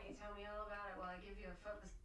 don't you tell me all about it while I give you a foot massage?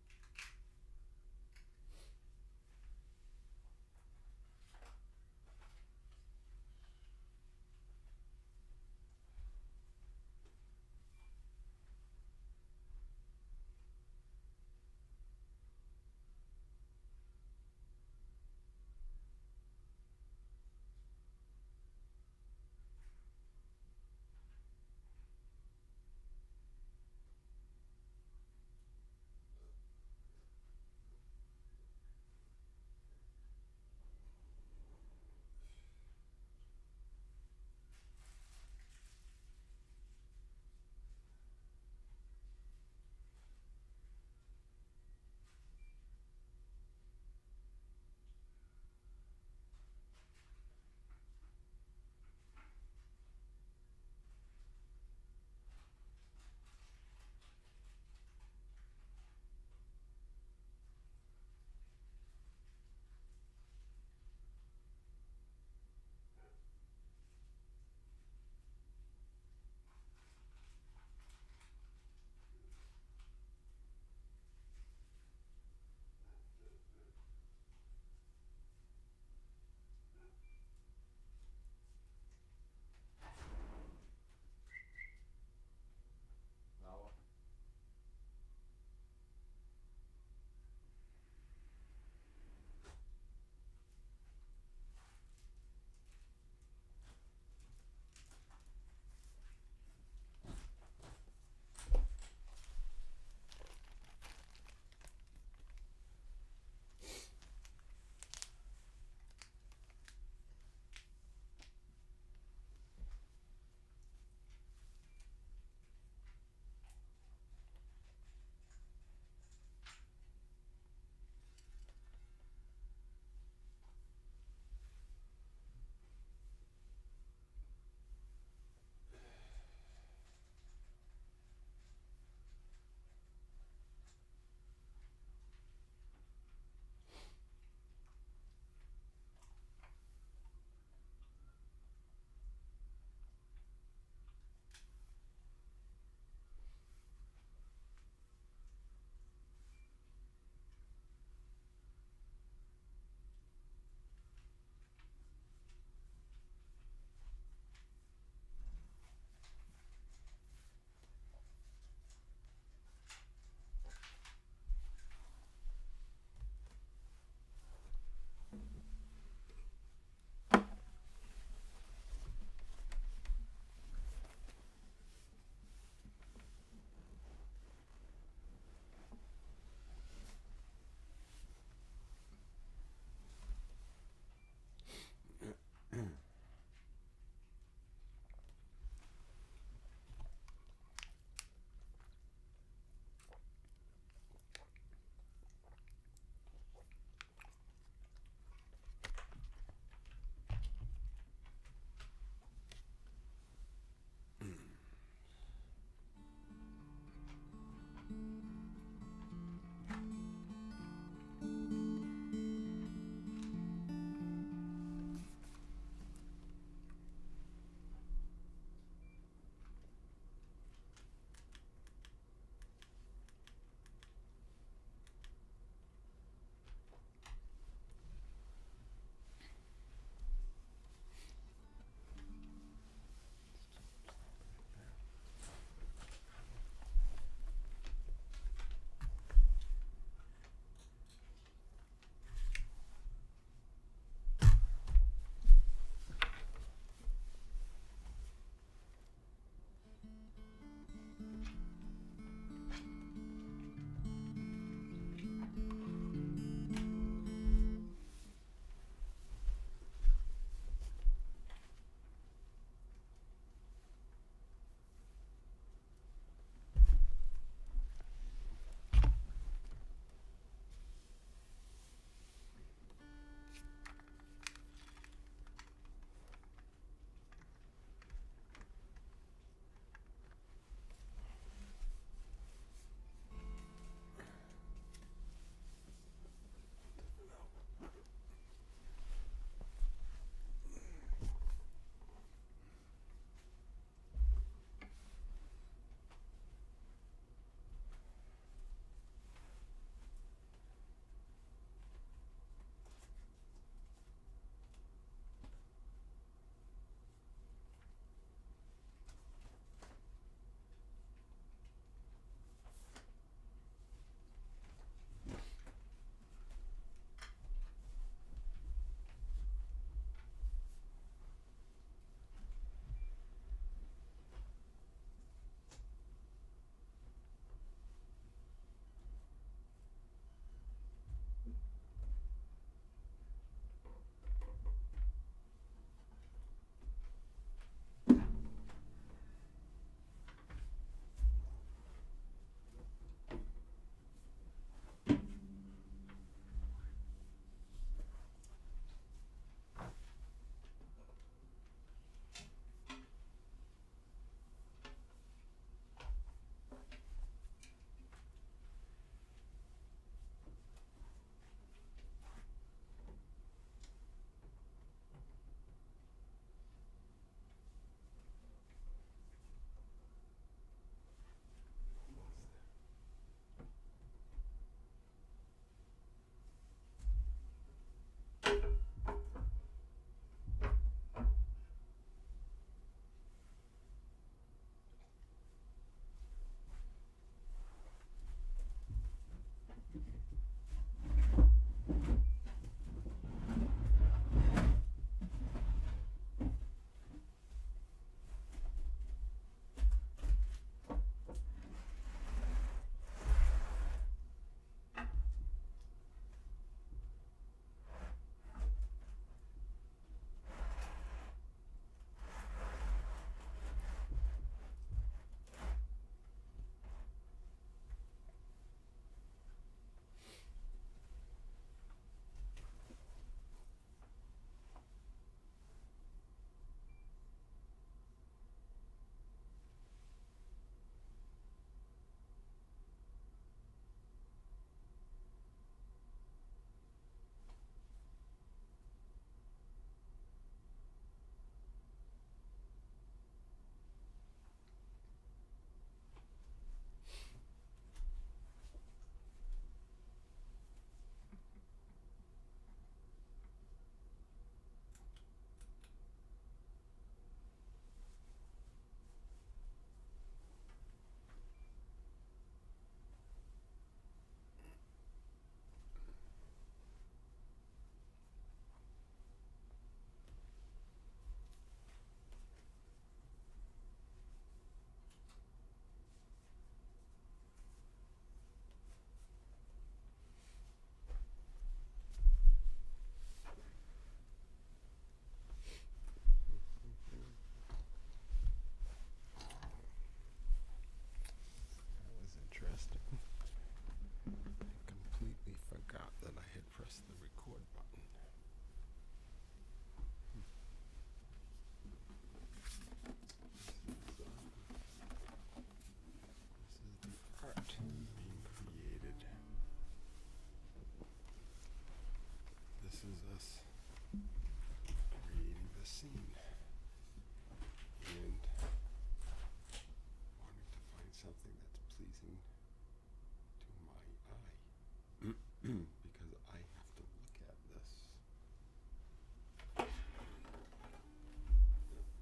because I have to look at this.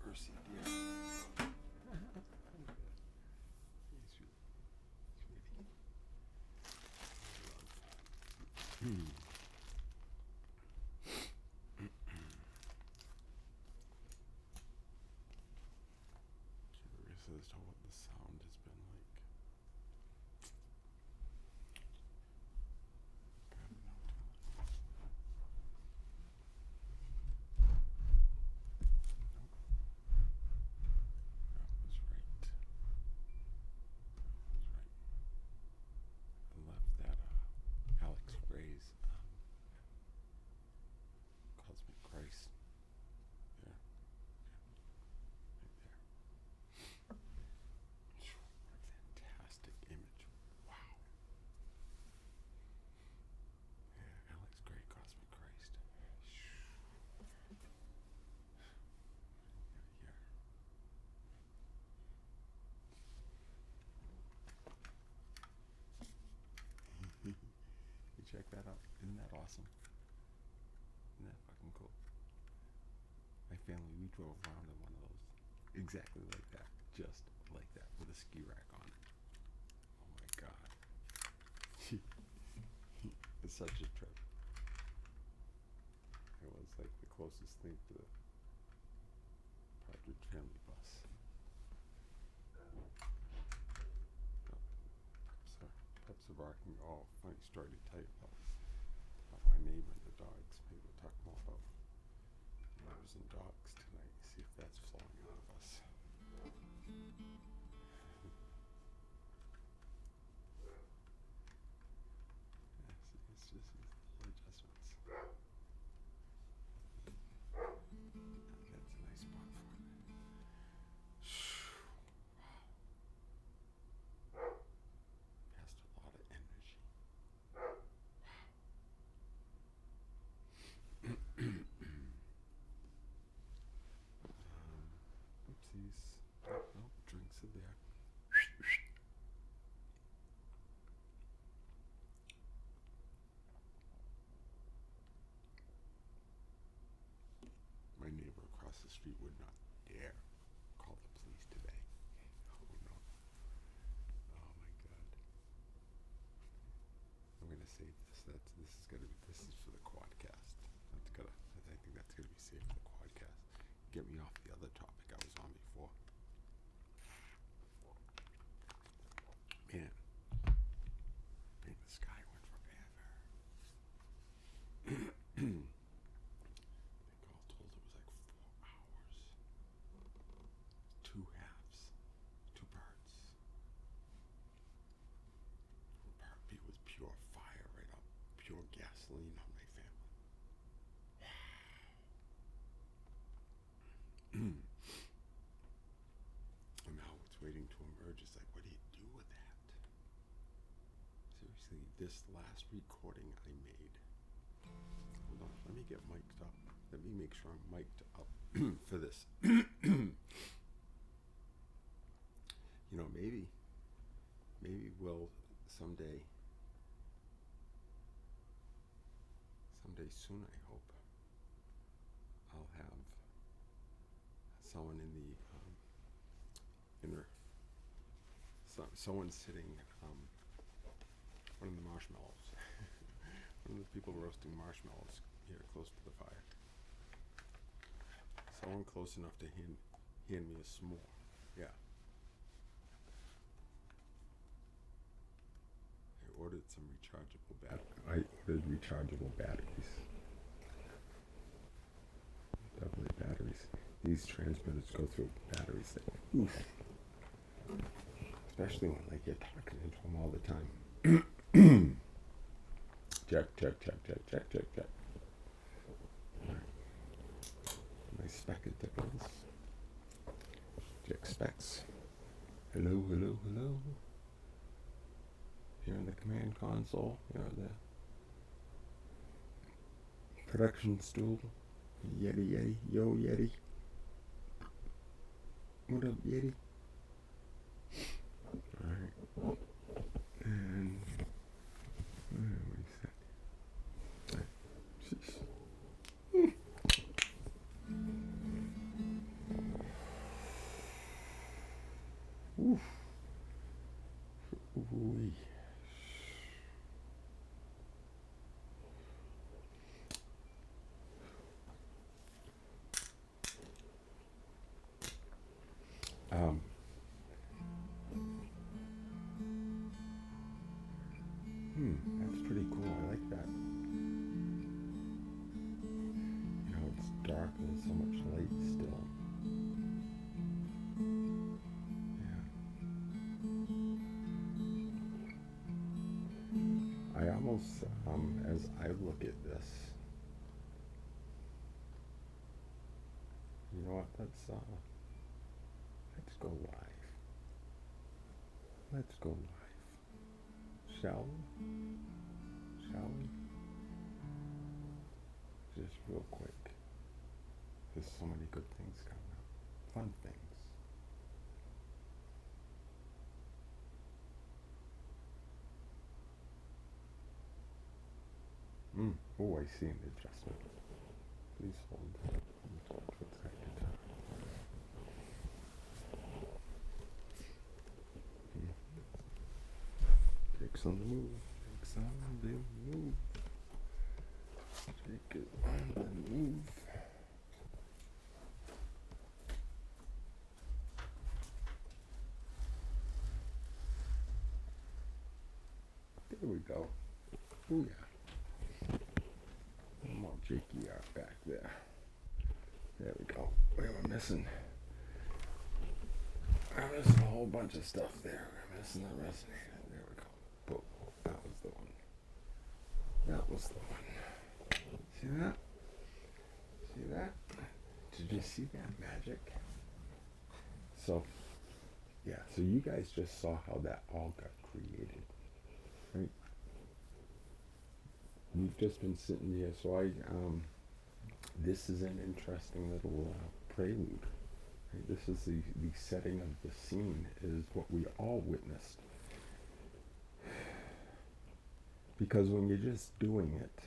Mercy, dear. Curious as to what the sound has been like. Grab it now, That was right. I left that Alex Gray's Cosmic Christ there. Right there. Fantastic image. Wow. Yeah, Alex Gray, Cosmic Christ. Yeah. You check that out. Isn't that awesome? Isn't that fucking cool? My family, we drove around in one of those. Exactly like that. Just like that. With a ski rack on it. Oh my god. It's such a trip. It was like the closest thing to the Partridge Family bus. Pups are barking. Oh, funny story to tell you about my neighbor and the dogs. Maybe we'll talk more about neighbors and dogs tonight. See if that's flowing out of us. Yeah, see, it's just these little adjustments. That's a nice spot for it. Wow. Passed a lot of energy. Oopsies. Oh, no, drinks are there. My neighbor across the street would not dare call the police today. Oh no. Oh my god. I'm gonna save this. This is for the quadcast. I think that's gonna be saved for the quadcast. Get me off the other topic I was on before. Man, the sky went forever. I think all told it was like 4 hours. 2 halves. 2 parts. Part B was pure fire right up. Pure gasoline on my family. And now it's waiting to emerge. It's like, what do you do with that? Seriously, this last recording I made. Hold on, let me get mic'd up. Let me make sure I'm mic'd up for this. You know, maybe we'll someday soon, I hope, I'll have someone in the someone sitting one of the marshmallows. One of the people roasting marshmallows here close to the fire. Someone close enough to hand me a s'more. Yeah. I ordered some rechargeable batteries. Definitely batteries. These transmitters go through batteries that, oof. Especially when like you're talking into them all the time. Check. Alright. My spectacles. Check specs. Hello. Here in the command console, the production stool. Yeti, yo Yeti. What up, Yeti? Alright. And what is that? Ooh-wee. Um, that's pretty cool. I like that. You know, it's dark. There's so much light still. Yeah. I almost, as I look at this, you know what? Let's go live. Let's go live. Shall we? Shall we? Just real quick. There's so many good things coming up. Fun things. Oh, I see an adjustment. Please hold. What's that guitar? Jake's on the move. Jake's on the move. Jake is on the move. There we go. Oh yeah. More Jakey art back there. There we go. We were missing. I'm missing a whole bunch of stuff there. We're missing the resonator. There we go. Boom. That was the one. That was the one. See that? See that? Did you see that magic? So, yeah. So you guys just saw how that all got created, right? We've just been sitting here. So this is an interesting little prelude. Right? This is the setting of the scene, is what we all witnessed. Because when you're just doing it,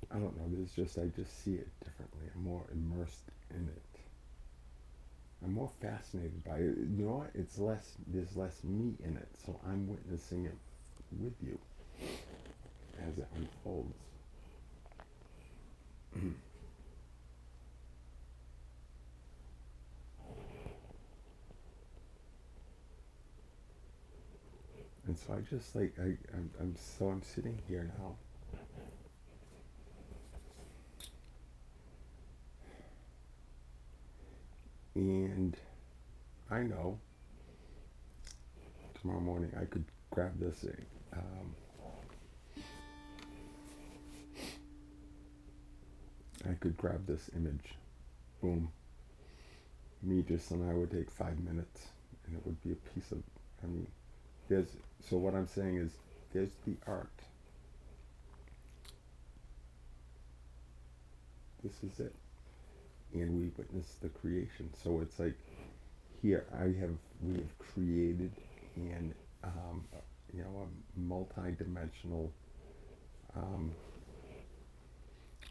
I don't know, I just see it differently. I'm more immersed in it. I'm more fascinated by it. You know what? There's less me in it, so I'm witnessing it with you as it unfolds. And so I just I'm sitting here now. And I know tomorrow morning I could grab this I could grab this image, boom. Me just and I would take 5 minutes, and it would be a piece of, so what I'm saying is, there's the art. This is it. And we witness the creation. So it's like, here we have created a multi-dimensional,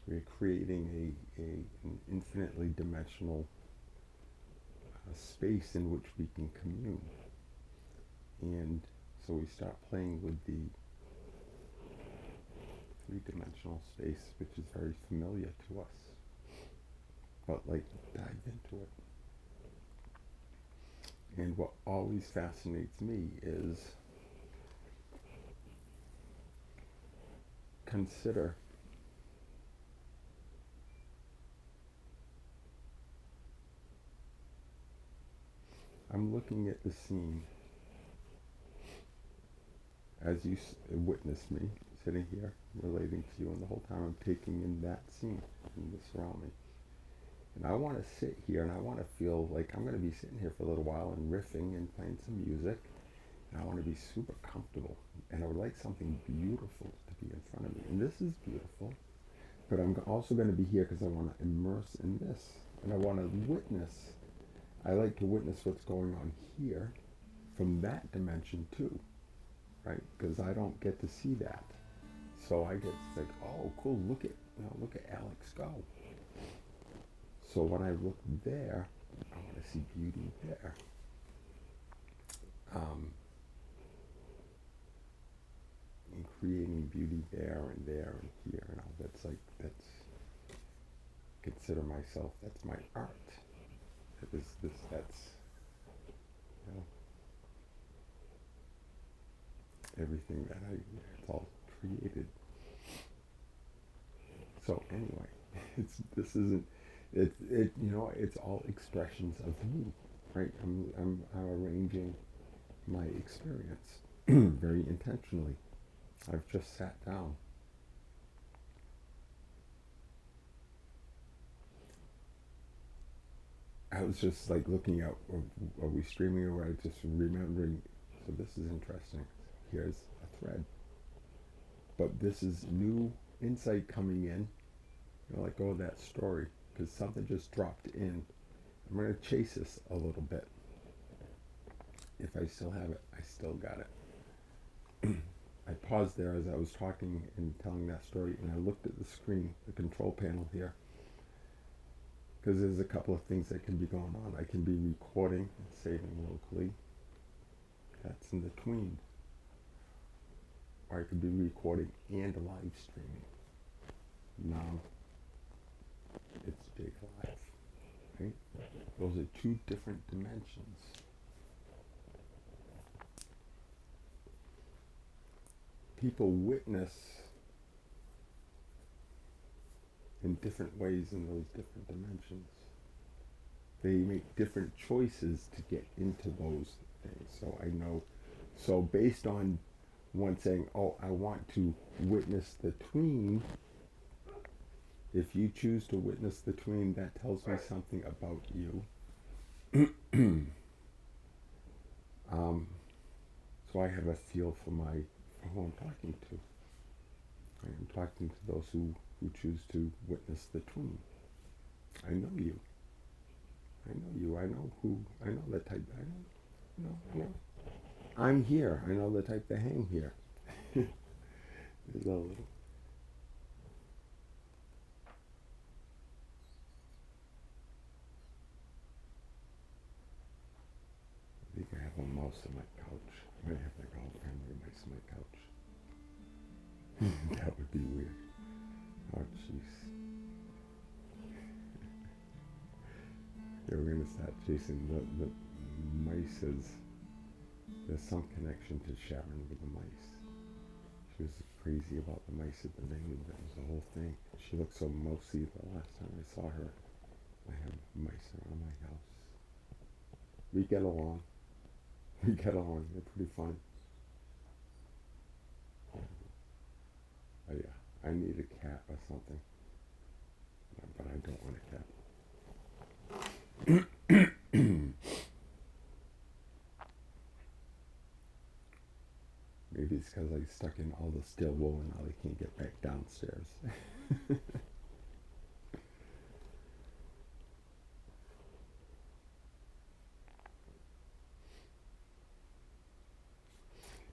we're creating an infinitely dimensional space in which we can commune. And so we start playing with the three-dimensional space, which is very familiar to us. But dive into it. And what always fascinates me is, consider I'm looking at the scene as you witness me sitting here relating to you, and the whole time I'm taking in that scene and this around me. And I want to sit here and I want to feel like I'm going to be sitting here for a little while and riffing and playing some music. And I want to be super comfortable. And I would like something beautiful to be in front of me. And this is beautiful. But I'm also going to be here because I want to immerse in this. And I want to witness. I like to witness what's going on here from that dimension too. Right? Because I don't get to see that. So I get like, oh, cool, look at Alex go. So when I look there, I want to see beauty there. creating beauty there and here and all. That's consider myself, that's my art. That's, you know, everything that it's all created. So anyway, it's all expressions of me, right? I'm arranging my experience very intentionally. I've just sat down. I was just like looking out, are we streaming, or I just remembering, so this is interesting. Here's a thread. But this is new insight coming in. Let go of that story, because something just dropped in. I'm going to chase this a little bit. If I still have it, I still got it. I paused there as I was talking and telling that story, and I looked at the screen, the control panel here, because there's a couple of things that can be going on. I can be recording and saving locally. That's in the tween. Or I could be recording and live streaming. Now, it's Jake Live, right? Those are two different dimensions. People witness in different ways in those different dimensions. They make different choices to get into those things. So I know, so based on one saying, oh, I want to witness the tween, if you choose to witness the tween, that tells me something about you. So I have a feel for who I'm talking to. I am talking to those who choose to witness the tween. I know you. I know you. I know the type. I know. I'm here. I know the type that hang here. There's a little. I think I have a mouse on my couch. I might have like all family mice on my couch. That would be weird. Oh, jeez. Yeah, we're going to start chasing the mices. There's some connection to Sharon with the mice. She was crazy about the mice at the beginning. That was the whole thing. She looked so mousy the last time I saw her. I have mice around my house. We get along. They're pretty fun. Yeah, I need a cat or something. But I don't want a cat. Maybe it's because I stuck in all the steel wool and now they can't get back downstairs.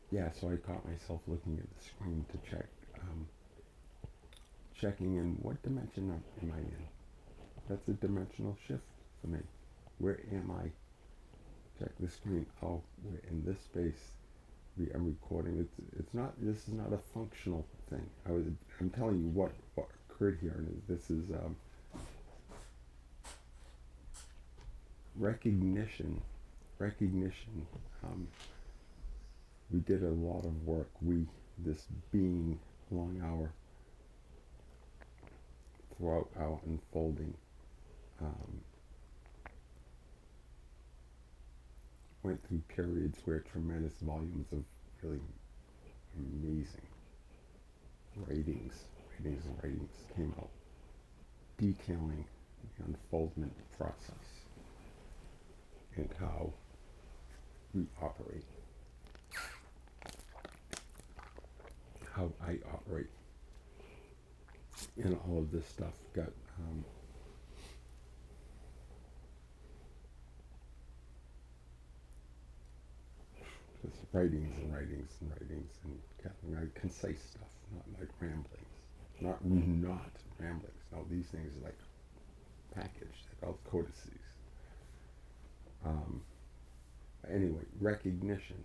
Yeah, so I caught myself looking at the screen to check, checking in what dimension am I in. That's a dimensional shift for me. Where am I? Check the screen. Oh, we're in this space. I'm recording. It's not. This is not a functional thing. I'm telling you what occurred here. And this is recognition. We did a lot of work. This being, along throughout our unfolding, went through periods where tremendous volumes of really amazing writings came out, detailing the unfoldment process and how we operate, how I operate, and all of this stuff got just writings and concise stuff, not like ramblings, not ramblings. No, these things are like packaged, they're all codices. Anyway, recognizing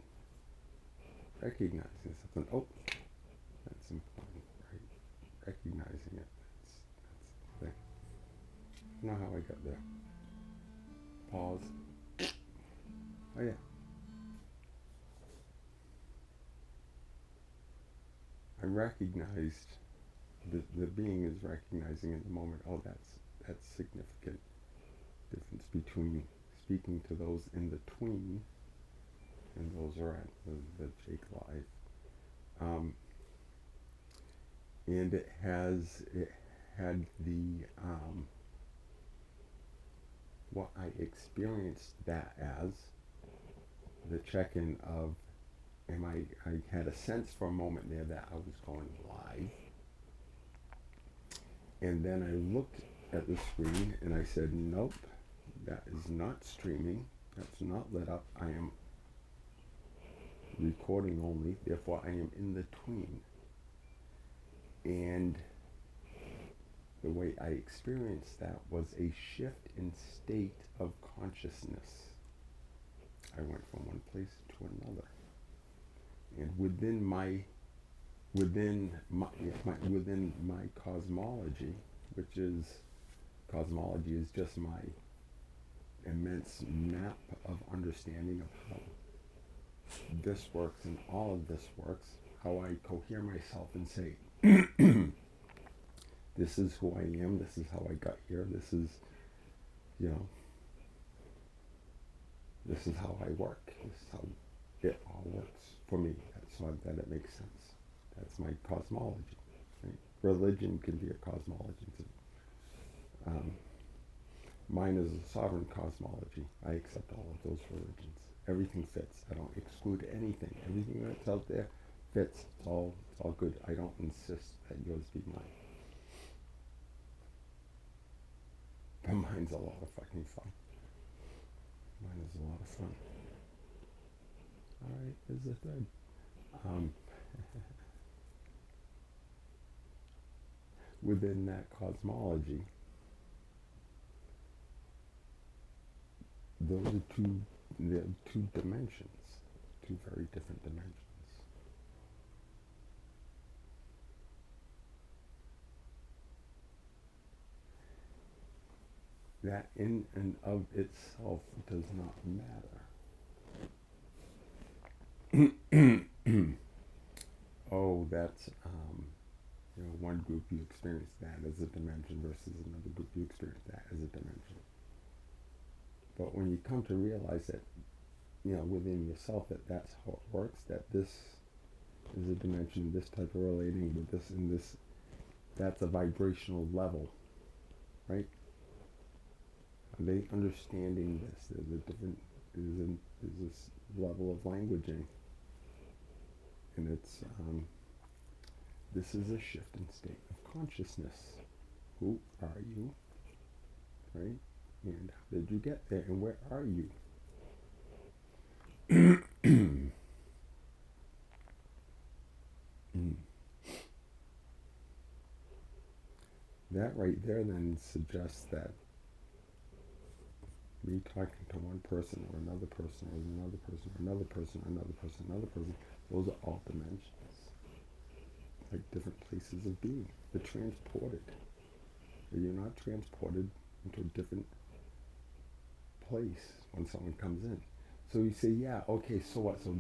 something. Oh, That's important, right? Recognizing it. That's the thing. I don't know how I got there. Pause. Oh yeah. I recognized the being is recognizing in the moment, oh, that's significant difference between speaking to those in the tween and those are at the Jake Live. And it had the what I experienced that as the check-in of I had a sense for a moment there that I was going live. And then I looked at the screen and I said, nope, that is not streaming. That's not lit up. I am recording only. Therefore, I am in the tween. And the way I experienced that was a shift in state of consciousness. I went from one place to another. And within my cosmology, which is cosmology is just my immense map of understanding of how this works and all of this works, how I cohere myself and say, this is who I am, this is how I got here, this is how I work, this is how it all works for me, so that it makes sense. That's my cosmology. Right? Religion can be a cosmology too. Mine is a sovereign cosmology. I accept all of those religions. Everything fits. I don't exclude anything. Everything that's out there fits. It's all good. I don't insist that yours be mine. But mine's a lot of fucking fun. Mine is a lot of fun. Alright, there's the third. Within that cosmology, those are two dimensions, two very different dimensions. That in and of itself does not matter. Oh, that's one group you experience that as a dimension versus another group you experience that as a dimension. But when you come to realize that, within yourself that's how it works, that this is a dimension, this type of relating with this and this, that's a vibrational level, right? Are they understanding this? There's a different, there's this level of languaging, and it's this is a shift in state of consciousness. Who are you, right? And how did you get there? And where are you? That right there then suggests that me talking to one person or another person or another person or another person or another person, another person, those are all dimensions. Like different places of being. They're transported. You're not transported into a different place when someone comes in. So you say, yeah, okay, so what? So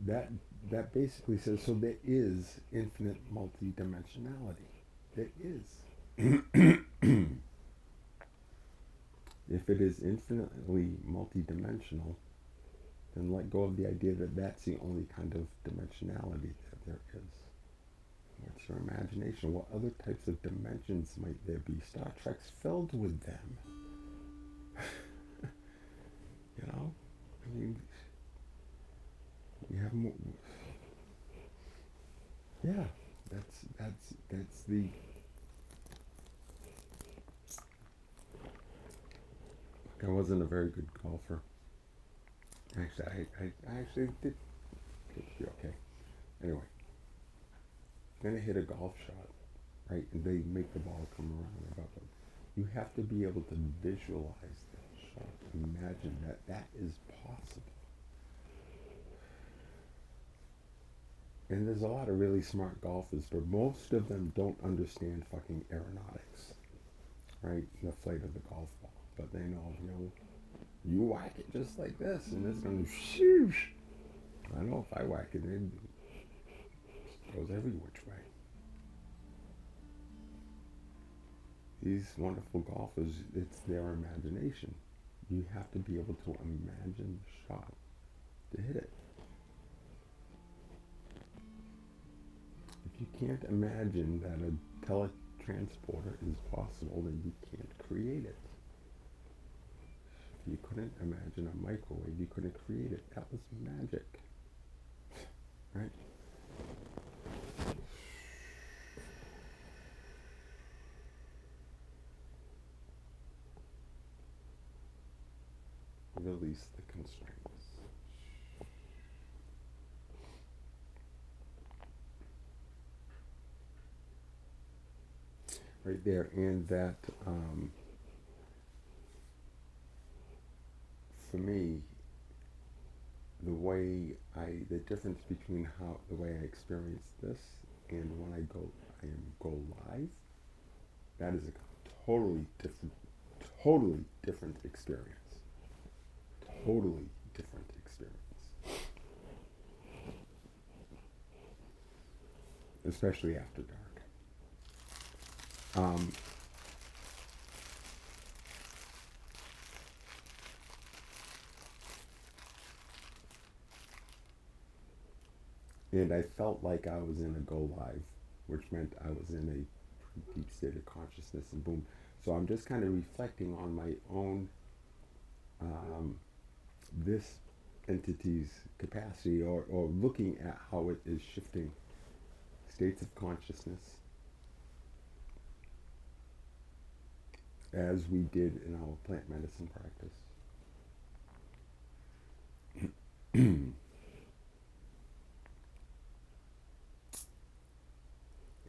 that basically says, so there is infinite multidimensionality. There is. If it is infinitely multidimensional, then let go of the idea that that's the only kind of dimensionality that there is. What's your imagination? What other types of dimensions might there be? Star Trek's filled with them. I mean, we have more. Yeah, that's the. I wasn't a very good golfer. Actually, I actually did be okay. Anyway, then I hit a golf shot, right? And they make the ball come around about it. You have to be able to visualize that shot. Imagine that is possible. And there's a lot of really smart golfers, but most of them don't understand fucking aeronautics, right? The flight of the golf ball. But they know, you whack it just like this, and it's going to shoosh. I know if I whack it, it goes every which way. These wonderful golfers, it's their imagination. You have to be able to imagine the shot to hit it. If you can't imagine that a teletransporter is possible, then you can't create it. If you couldn't imagine a microwave, you couldn't create it. That was magic. Right? Release the constraints. Right there, and that for me, the difference between the way I experience this and when I go live, that is a totally different experience. Totally different experience. Especially after dark. And I felt like I was in a go live, which meant I was in a deep state of consciousness, and boom. So I'm just kind of reflecting on my own, this entity's capacity, or looking at how it is shifting states of consciousness as we did in our plant medicine practice.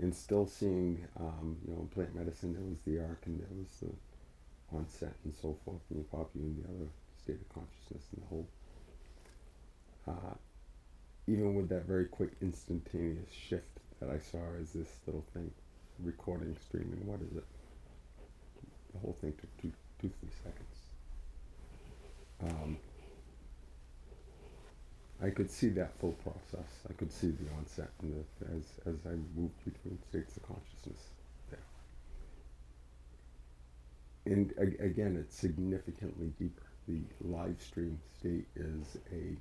And still seeing, in plant medicine, there was the arc and there was the onset and so forth, and you pop you in the other state of consciousness and the whole. Even with that very quick instantaneous shift that I saw as this little thing, recording, streaming, what is it? The whole thing took 3 seconds. I could see that full process. I could see the onset and as I moved between states of consciousness there. And again, it's significantly deeper. The live stream state is a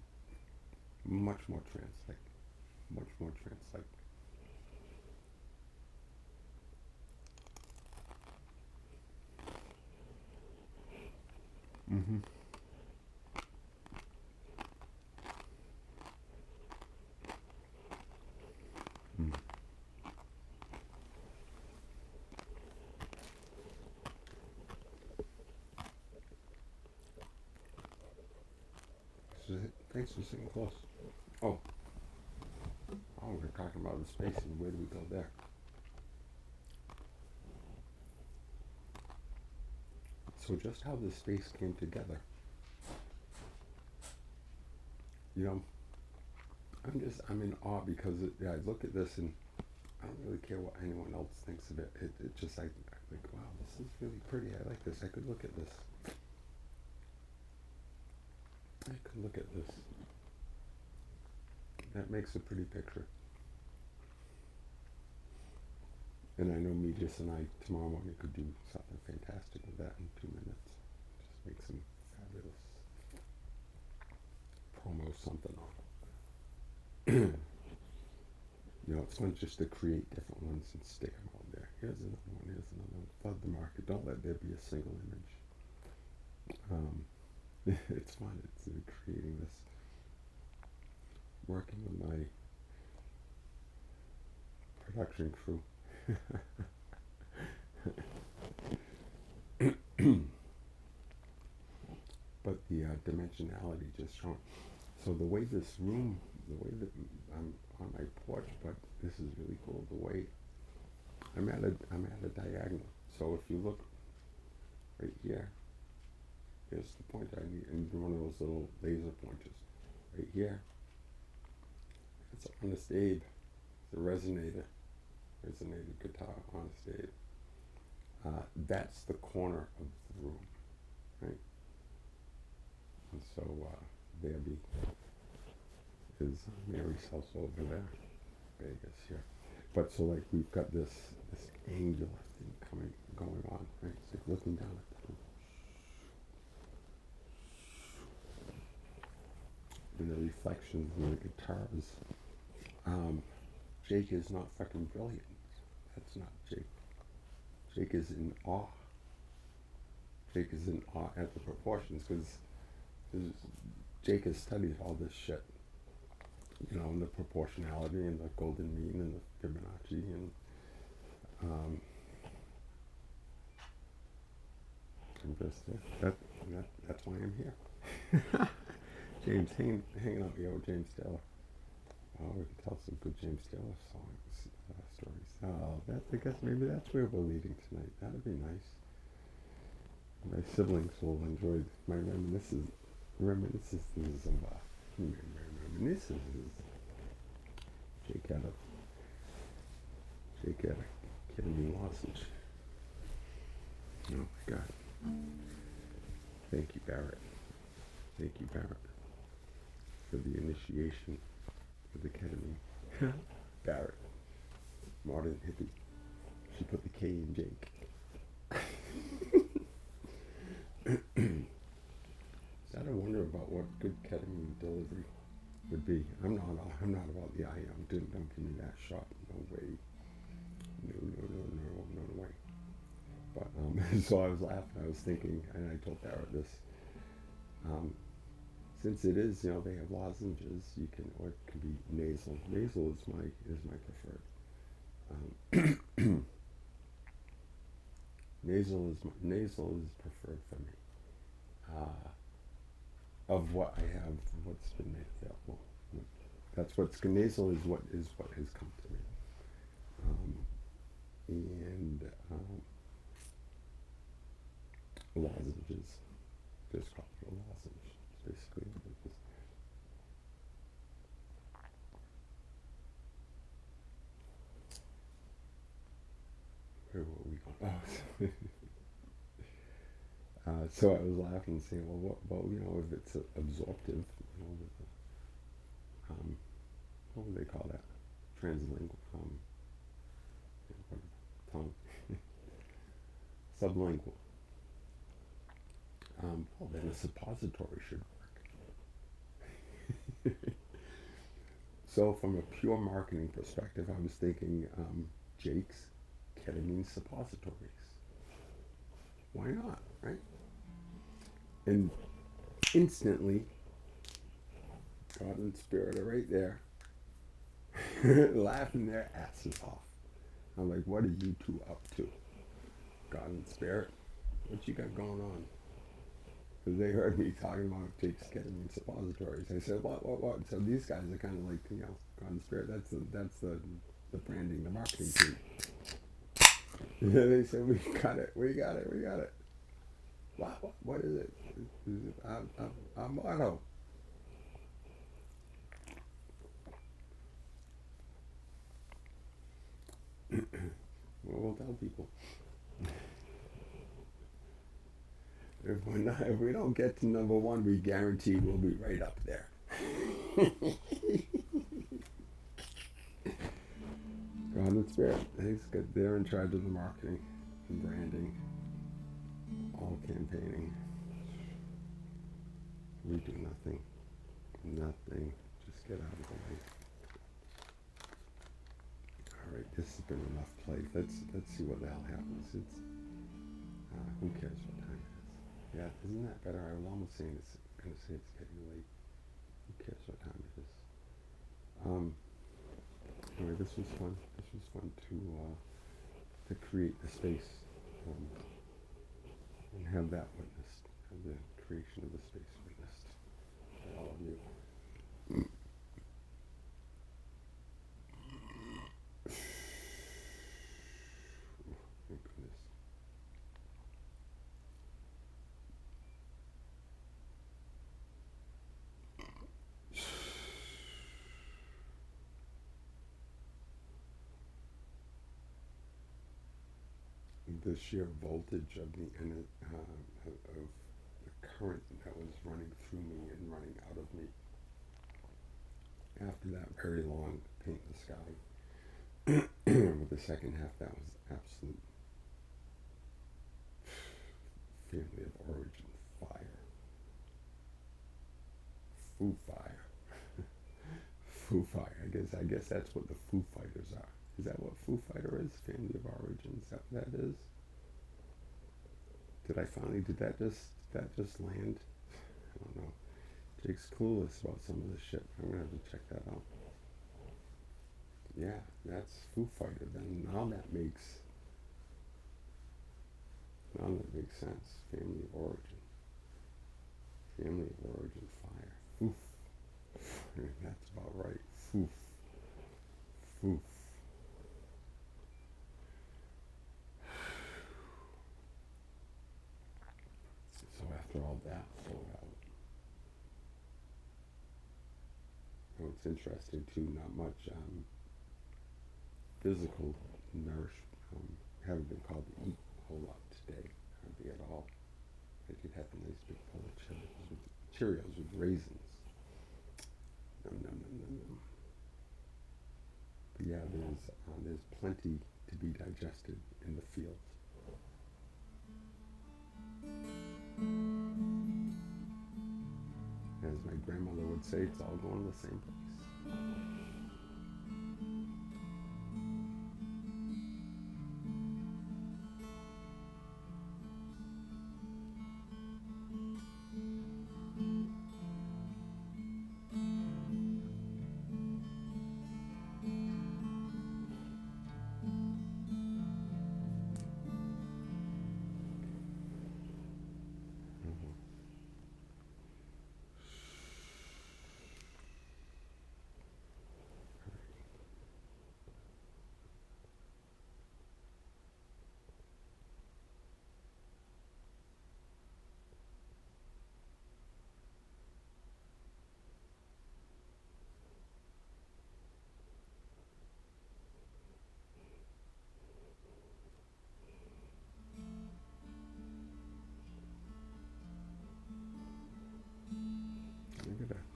much more trance-like. Much more trance-like. Mm-hmm. Mm. Thanks for sitting close. Oh, we're talking about the space and where do we go there? So just how this space came together. I'm in awe because I look at this and I don't really care what anyone else thinks of it. It just, I think, wow, this is really pretty. I like this. I could look at this. I could look at this. That makes a pretty picture. And I know Medius and I tomorrow morning could do something fantastic with that in 2 minutes. Just make some fabulous promo something on it. It's fun just to create different ones and stick them out there. Here's another one, here's another one. Flood the market. Don't let there be a single image. It's fun. It's creating this, working with my production crew. But the dimensionality just shown. So the way this room, the way that I'm on my porch, but this is really cool. The way I'm at a diagonal. So if you look right here, here's the point I need one of those little laser pointers right here. It's an Honest Abe. It's a resonator guitar, Honest Abe. That's the corner of the room, right? And so there is Mary's house over there, Vegas here. But so like we've got this angular thing going on, right? It's like looking down at the room. And the reflections in the guitars. Jake is not fucking brilliant. That's not Jake. Jake is in awe. Jake is in awe at the proportions because Jake has studied all this shit, you know, and the proportionality and the golden mean and the Fibonacci and I'm just that's why I'm here. James hanging out here with James Taylor. Oh, we can tell some good James Taylor stories. Oh, I guess maybe that's where we're leading tonight. That'd be nice. My siblings will enjoy my reminiscences of Jake had a ketamine lozenge. Oh my God. Thank you, Barrett. Thank you, Barrett, for the initiation of the ketamine. Barrett, modern hippie. She put the K in Jake. I wonder about what good ketamine delivery would be. I'm not about the IM. Don't give me that shot. No way. No way. But so I was laughing. I was thinking, and I told Barrett this. Since it is, you know, they have lozenges. You can, or it can be nasal. Nasal is my preferred. Nasal is preferred for me. Of what I have, what's been made available. That's what's nasal is what has come to me. Lozenges, just call it a lozenge. It's basically what it is. Where were we going? Oh, so I was laughing and saying, well, you know, if it's absorptive, you know, with what would they call that? Translingual, tongue, sublingual. Well, then a suppository should work. So from a pure marketing perspective, I was thinking Jake's ketamine suppositories. Why not, right? And instantly, God and Spirit are right there, laughing their asses off. I'm like, what are you two up to? God and Spirit, what you got going on? Because they heard me talking about Jake's ketamine suppositories. I said, what? So these guys are kind of like, you know, God and Spirit, that's the branding, the marketing team. They said, we got it. What is it? Our motto. We'll tell people. If we don't get to number one, we guarantee we'll be right up there. God and Spirit, they're in charge of the marketing and branding, all campaigning. We do nothing. Just get out of the way. All right, this has been enough play. Let's see what the hell happens. Who cares what time it is? Yeah, isn't that better? I was almost going to say it's getting late. Who cares what time it is? Anyway, this was fun. This was fun to create the space and have that witnessed, have the creation of the space witnessed by all of you. Thank goodness. the sheer voltage of of the current that was running through me and running out of me after that very long paint in the sky. With the second half, that was absolute family of origin fire. Foo fire. Foo fire. I guess that's what the Foo Fighters are. Is that what Foo Fighter is? Family of origin? Is that what that is? Did that just land? I don't know. Jake's clueless about some of this shit. I'm gonna have to check that out. Yeah, that's Foo Fighter. Then now that makes sense. Family of origin. Family of origin fire. Foof. That's about right. Foof. Foof. So after all that flowed out, it's interesting too. Not much physical haven't been called to eat a whole lot today, hardly at all. I did have a nice big bowl of Cheerios with raisins. Nom nom nom nom nom. But yeah, there's plenty to be digested in the field. As my grandmother would say, it's all going to the same place.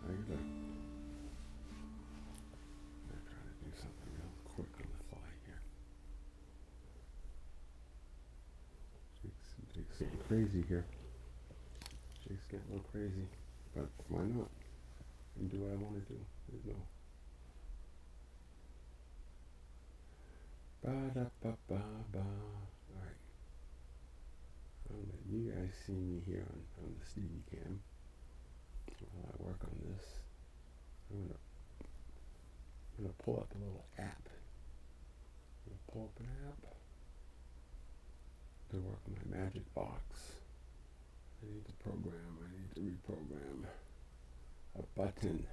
I gotta try to do something real quick on the fly here. Jake's getting crazy here. Jake's getting a little crazy, but why not? And do what I want to do. There's no. Ba-da-ba-ba-ba. Alright. You guys see me here on the Stevie Cam while I work on this. I'm gonna pull up a little app. I'm gonna pull up an app to work on my magic box. I need to reprogram a button.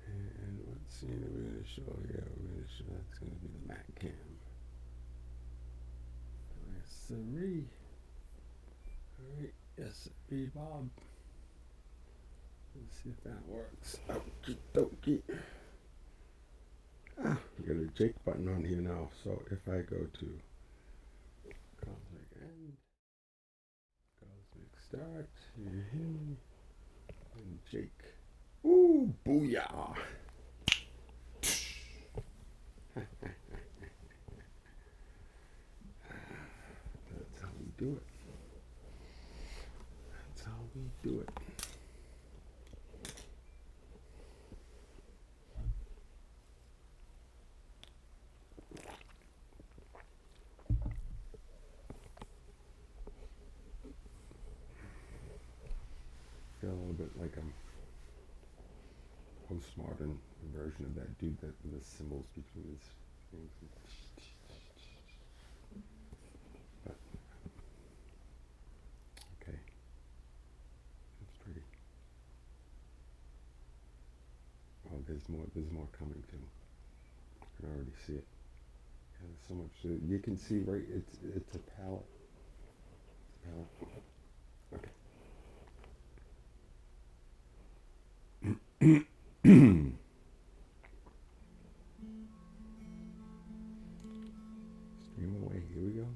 And what scene are we going to show here? That's going to be the Mac Cam. Yes, sirree. Alright, yes, sirree, Bob. Let's see if that works. Okie dokie. We got a Jake button on here now, so if I go to Cosmic End, Cosmic Start, and Jake. Ooh, booyah! That's how we do it. That's how we do it. I feel a little bit like I'm postmodern version of that dude that with the symbols between his things. But okay, that's pretty. Oh, there's more coming too. can already see it. And there's so much you can see right. It's a palette. Okay. Stream away. Here we go.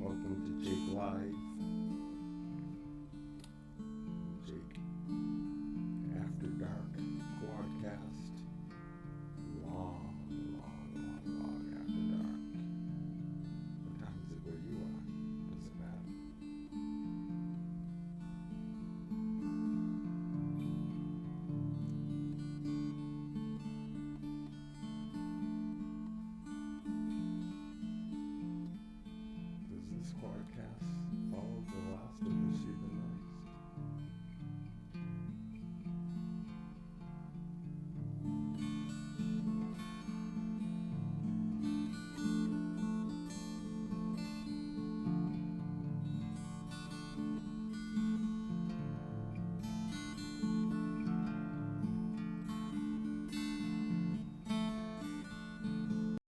Welcome to Jake Live. Jake After Dark Quadcast.